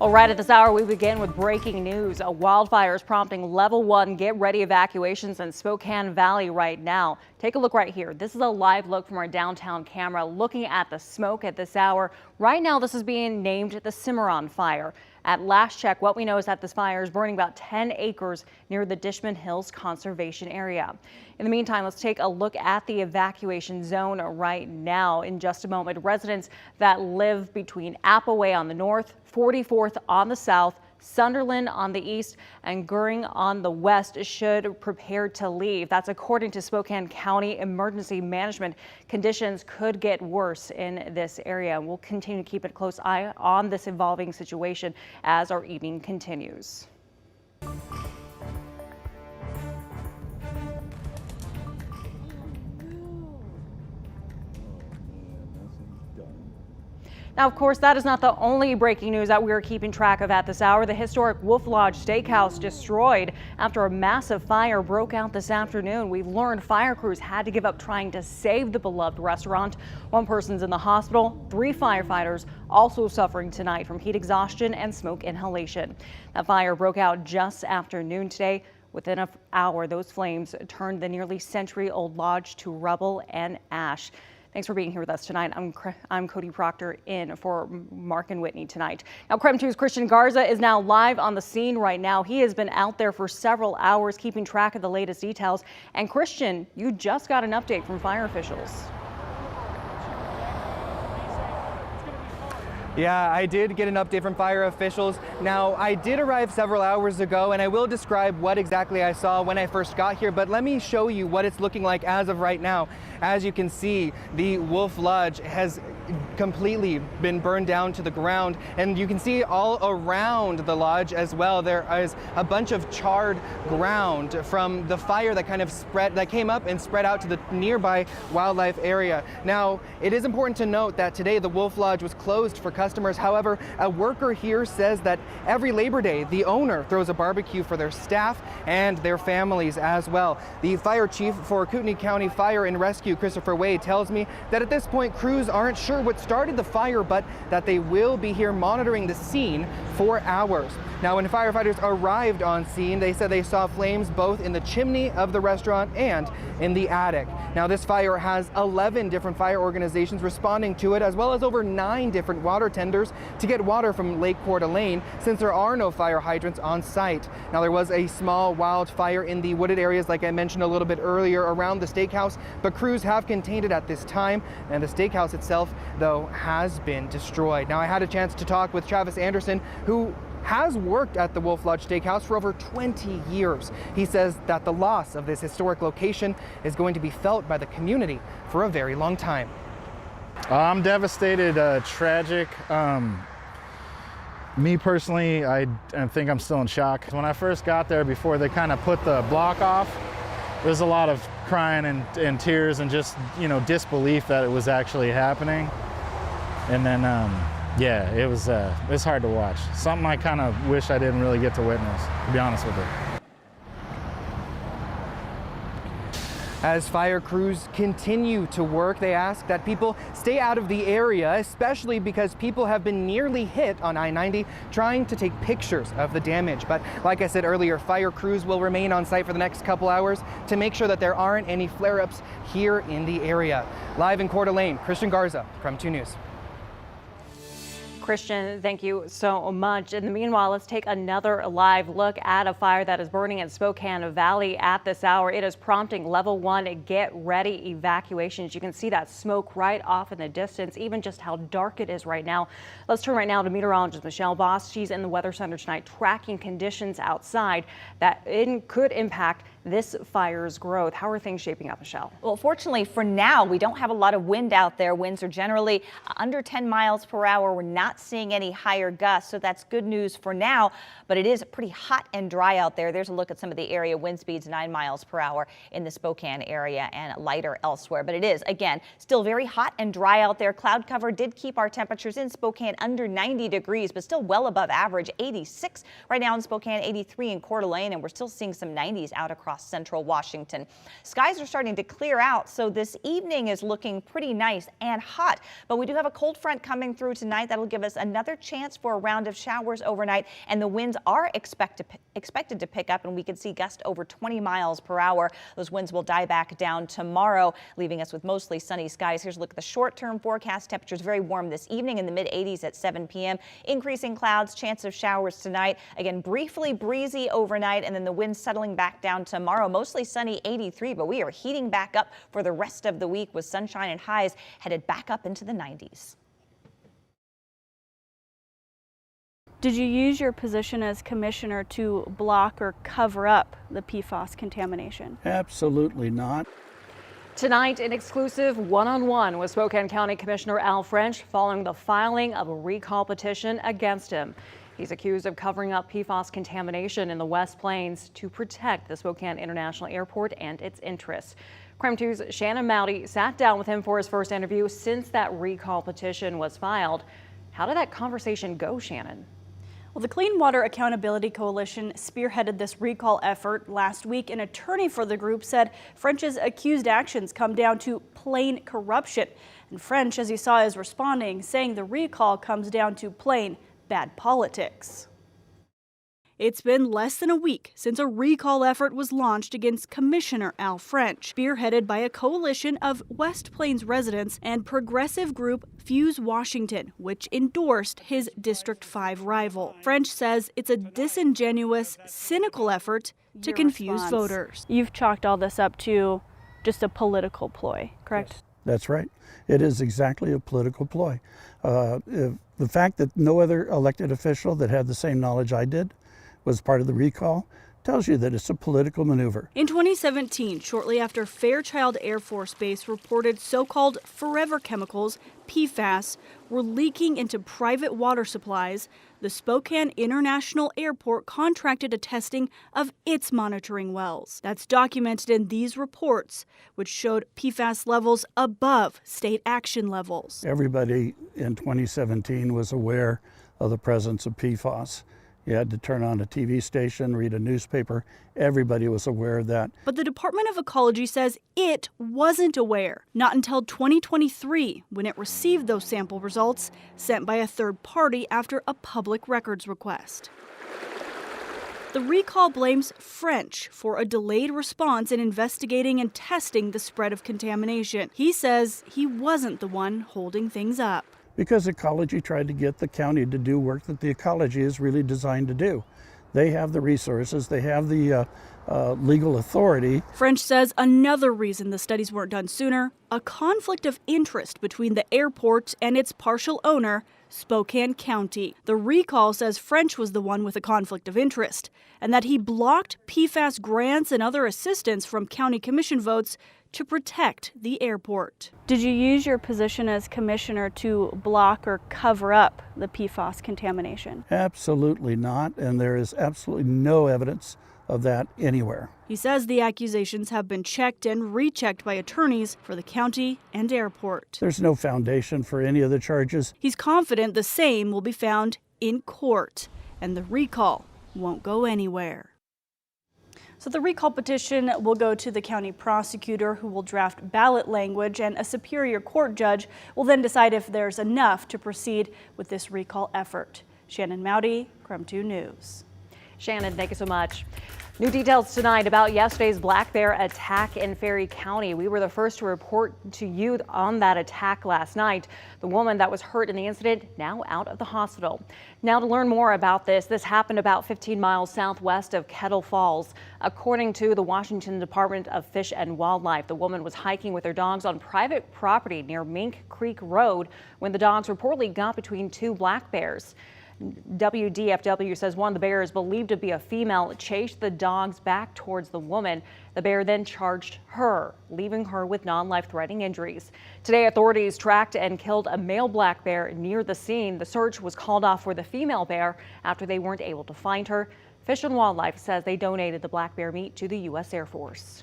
Well, right at this hour, we begin with breaking news. A wildfire is prompting level 1 get ready evacuations in Spokane Valley right now. Take a look right here. This is a live look from our downtown camera looking at the smoke at this hour. Right now, this is being named the Cimarron Fire. At last check, what we know is that this fire is burning about 10 acres near the Dishman Hills Conservation Area. In the meantime, let's take a look at the evacuation zone right now. In just a moment, residents that live between Appaway on the north, 44th on the south, Sunderland on the east, and Goering on the west should prepare to leave. That's according to Spokane County Emergency Management. Conditions could get worse in this area. We'll continue to keep a close eye on this evolving situation as our evening continues. Now, of course, that is not the only breaking news that we are keeping track of at this hour. The historic Lodge Steakhouse destroyed after a massive fire broke out this afternoon. We've learned fire crews had to give up trying to save the beloved restaurant. One person's in the hospital. 3 firefighters also suffering tonight from heat exhaustion and smoke inhalation. That fire broke out just after noon today. Within an hour, those flames turned the nearly century-old lodge to rubble and ash. Thanks for being here with us tonight. I'm Cody Proctor in for Mark and Whitney tonight. Now, KREM 2's Christian Garza is now live on the scene right now. He has been out there for several hours keeping track of the latest details. And Christian, you just got an update from fire officials. Yeah, I did get an update from fire officials. Now, I did arrive several hours ago, and I will describe what exactly I saw when I first got here, but let me show you what it's looking like as of right now. As you can see, the Lodge has completely been burned down to the ground, and you can see all around the lodge as well, there is a bunch of charred ground from the fire that came up and spread out to the nearby wildlife area. Now, it is important to note that today the Lodge was closed for customers. However, a worker here says that every Labor Day, the owner throws a barbecue for their staff and their families as well. The fire chief for Kootenai County Fire and Rescue, Christopher Wade, tells me that at this point, crews aren't sure what started the fire, but that they will be here monitoring the scene for hours. Now, when firefighters arrived on scene, they said they saw flames both in the chimney of the restaurant and in the attic. Now, this fire has 11 different fire organizations responding to it, as well as over 9 different water tenders to get water from Lake Coeur d'Alene, since there are no fire hydrants on site. Now, there was a small wildfire in the wooded areas, like I mentioned a little bit earlier, around the steakhouse, but crews have contained it at this time, and the steakhouse itself, though, has been destroyed. Now, I had a chance to talk with Travis Anderson, who has worked at the Lodge Steakhouse for over 20 years. He says that the loss of this historic location is going to be felt by the community for a very long time. I'm devastated, tragic. Me personally, I think I'm still in shock. When I first got there, before they kind of put the block off, there's a lot of crying and tears and just, disbelief that it was actually happening. And then, yeah, it's hard to watch. Something I kind of wish I didn't really get to witness, to be honest with you. As fire crews continue to work, they ask that people stay out of the area, especially because people have been nearly hit on I-90 trying to take pictures of the damage. But like I said earlier, fire crews will remain on site for the next couple hours to make sure that there aren't any flare-ups here in the area. Live in Coeur d'Alene, Christian Garza, KREM 2 News. Christian, thank you so much. In the meanwhile, let's take another live look at a fire that is burning in Spokane Valley at this hour. It is prompting level 1 get ready evacuations. You can see that smoke right off in the distance, even just how dark it is right now. Let's turn right now to meteorologist Michelle Boss. She's in the Weather Center tonight tracking conditions outside that could impact this fire's growth. How are things shaping up, Michelle? Well, fortunately for now, we don't have a lot of wind out there. Winds are generally under 10 miles per hour. We're not seeing any higher gusts, so that's good news for now, but it is pretty hot and dry out there. There's a look at some of the area wind speeds, 9 miles per hour in the Spokane area and lighter elsewhere. But it is, again, still very hot and dry out there. Cloud cover did keep our temperatures in Spokane under 90 degrees, but still well above average. 86 right now in Spokane, 83 in Coeur d'Alene, and we're still seeing some 90s out across across central Washington. Skies are starting to clear out, so this evening is looking pretty nice and hot. But we do have a cold front coming through tonight that'll give us another chance for a round of showers overnight, and the winds are expected to pick up, and we could see gusts over 20 miles per hour. Those winds will die back down tomorrow, leaving us with mostly sunny skies. Here's a look at the short-term forecast. Temperatures very warm this evening in the mid-80s at 7 p.m. Increasing clouds, chance of showers tonight. Again, briefly breezy overnight, and then the wind settling back down tomorrow. Mostly sunny, 83, but we are heating back up for the rest of the week with sunshine and highs headed back up into the 90s. Did you use your position as commissioner to block or cover up the PFAS contamination? Absolutely not. Tonight, an exclusive one-on-one with Spokane County Commissioner Al French following the filing of a recall petition against him. He's accused of covering up PFAS contamination in the West Plains to protect the Spokane International Airport and its interests. KREM 2's Shannon Mowdy sat down with him for his first interview since that recall petition was filed. How did that conversation go, Shannon? Well, the Clean Water Accountability Coalition spearheaded this recall effort last week. An attorney for the group said French's accused actions come down to plain corruption. And French, as you saw, is responding, saying the recall comes down to plain bad politics. It's been less than a week since a recall effort was launched against Commissioner Al French, spearheaded by a coalition of West Plains residents and progressive group Fuse Washington, which endorsed his District 5 rival. French says it's a disingenuous, cynical effort to confuse voters. You've chalked all this up to just a political ploy, correct? Yes, that's right. It is exactly a political ploy. The fact that no other elected official that had the same knowledge I did was part of the recall tells you that it's a political maneuver. In 2017, shortly after Fairchild Air Force Base reported so-called forever chemicals, PFAS, were leaking into private water supplies, the Spokane International Airport contracted a testing of its monitoring wells. That's documented in these reports, which showed PFAS levels above state action levels. Everybody in 2017 was aware of the presence of PFAS. You had to turn on a TV station, read a newspaper. Everybody was aware of that. But the Department of Ecology says it wasn't aware, not until 2023, when it received those sample results sent by a third party after a public records request. The recall blames French for a delayed response in investigating and testing the spread of contamination. He says he wasn't the one holding things up. Because ecology tried to get the county to do work that the ecology is really designed to do. They have the resources, they have the legal authority. French says another reason the studies weren't done sooner, a conflict of interest between the airport and its partial owner, Spokane County. The recall says French was the one with a conflict of interest, and that he blocked PFAS grants and other assistance from county commission votes to protect the airport. Did you use your position as commissioner to block or cover up the PFAS contamination? Absolutely not, and there is absolutely no evidence of that anywhere. He says the accusations have been checked and rechecked by attorneys for the county and airport. There's no foundation for any of the charges. He's confident the same will be found in court, and the recall won't go anywhere. So the recall petition will go to the county prosecutor, who will draft ballot language, and a Superior Court judge will then decide if there's enough to proceed with this recall effort. Shannon Mowdy, KREM 2 News. Shannon, thank you so much. New details tonight about yesterday's black bear attack in Ferry County. We were the first to report to you on that attack last night. The woman that was hurt in the incident now out of the hospital. Now to learn more about this happened about 15 miles southwest of Kettle Falls. According to the Washington Department of Fish and Wildlife, the woman was hiking with her dogs on private property near Mink Creek Road when the dogs reportedly got between two black bears. WDFW says one of the bears, believed to be a female, chased the dogs back towards the woman. The bear then charged her, leaving her with non-life-threatening injuries. Today, authorities tracked and killed a male black bear near the scene. The search was called off for the female bear after they weren't able to find her. Fish and Wildlife says they donated the black bear meat to the U.S. Air Force.